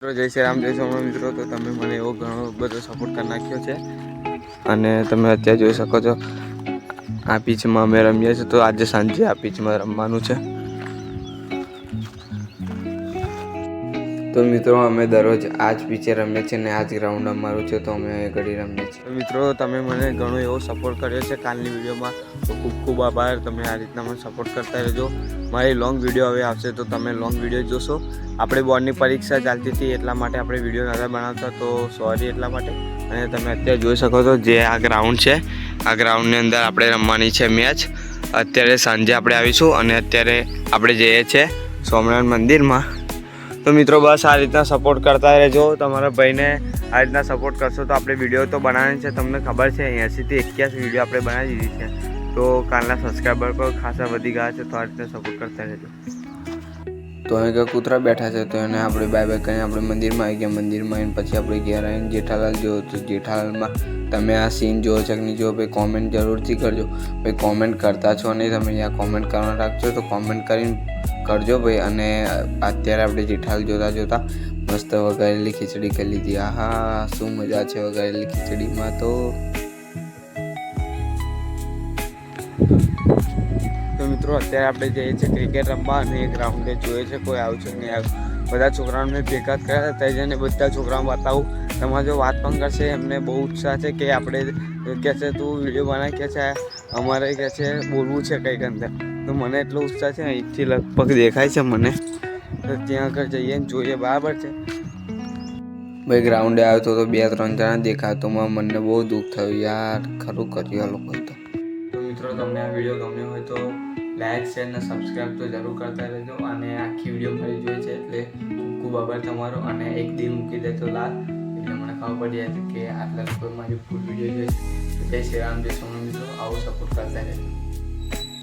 જય શ્રી રામ, જય સોમનાથ મિત્રો. તો તમે મને એવો ઘણો બધો સપોર્ટ કરી નાખ્યો છે અને તમે અત્યારે જોઈ શકો છો આ પીચમાં અમે રમીએ છીએ. તો આજે સાંજે આ પીચમાં રમવાનું છે. તો મિત્રો અમે દરરોજ આ જ પીચે રમીએ છીએ અને આ જ ગ્રાઉન્ડ અમારું છે. તો અમે ઘડી રમીએ છીએ. તો મિત્રો તમે મને ઘણો એવો સપોર્ટ કર્યો છે કાલની વિડીયોમાં, તો ખૂબ ખૂબ આભાર. તમે આ રીતના મને સપોર્ટ કરતા રહેજો. મારી લોંગ વિડીયો હવે આવશે તો તમે લોંગ વિડીયો જોશો. આપણે બોર્ડની પરીક્ષા ચાલતી હતી એટલા માટે આપણે વિડીયો નહોતા બનાવતા, તો સોરી એટલા માટે. અને તમે અત્યારે જોઈ શકો છો જે આ ગ્રાઉન્ડ છે, આ ગ્રાઉન્ડની અંદર આપણે રમવાની છે મેચ. અત્યારે સાંજે આપણે આવીશું અને અત્યારે આપણે જઈએ છીએ સોમનાથ મંદિરમાં. તો મિત્રો બસ આ રીતના સપોર્ટ કરતા રહેજો. તમારા ભાઈને આ રીતના સપોર્ટ કરશો તો આપણે વિડીયો તો બનાવવાની છે. તમને ખબર છે 80 થી 81 વિડીયો આપણે બનાવી દીધી છે. તો કાલના સબસ્ક્રાઈબર પર ખાસા વધી ગયા છે. તો આ રીતના સપોર્ટ કરતા રહેજો. તો અહીં કૂતરા બેઠા છે, તો એને આપણે બાય બાય કરીને આપણે મંદિરમાં આવી ગયા. મંદિરમાં આવીને પછી આપણે ઘેર આવીને જેઠાલાલ જોયો. તો જેઠાલાલમાં તમે આ સીન જોવો છે કે નહીં જોવો ભાઈ, કોમેન્ટ જરૂરથી કરજો ભાઈ. કોમેન્ટ કરતા છો નહીં તમે, અહીંયા કોમેન્ટ કરવાનું રાખજો તો કોમેન્ટ કરીને કરજો ભાઈ. અને અત્યારે આપણે જેઠાલાલ જોતા જોતા મસ્ત વઘારેલી ખીચડી કરી લીધી. આહા શું મજા છે વઘારેલી ખીચડીમાં. તો મિત્રો અત્યારે આપણે જઈએ છીએ ક્રિકેટ રમવા અને ગ્રાઉન્ડે જોઈએ છે કોઈ આવ્યું છે નહીં આવ્યું. બધા છોકરાઓને ભેગા કર્યા હતા, જઈને બધા છોકરાઓને બતાવું. તમારે જો વાત પણ કરશે, એમને બહુ ઉત્સાહ છે કે આપણે કહે છે તું વિડીયો બનાવી, કહે છે અમારે કહે છે બોલવું છે કંઈક અંદર. તો મને એટલો ઉત્સાહ છે, અહીંથી લગભગ દેખાય છે મને. તો ત્યાં આગળ જઈએ ને જોઈએ, બરાબર છે ભાઈ. ગ્રાઉન્ડે આવ્યો તો 2-3 જણા દેખાય, તો મને બહુ દુઃખ થયું યાર. ખરું કર્યું આ લોકોએ. તો મિત્રો તમને આ વિડીયો ગમ્યો હોય તો લાઈક શેર અને સબસ્ક્રાઈબ તો જરૂર કરતા રહેજો. અને આખી વિડીયો મારી જોઈ છે એટલે ખૂબ ખૂબ આભાર તમારો. અને એક દિલ મૂકી દે તો લાલ, એટલે મને ખબર પડી હતી કે આટલા લોકો મારી ફૂલ વિડીયો જોઈ છે. જય શ્રી રામ, જય સોમનાથ મિત્રો. આવો સપોર્ટ કરતા રહેજો.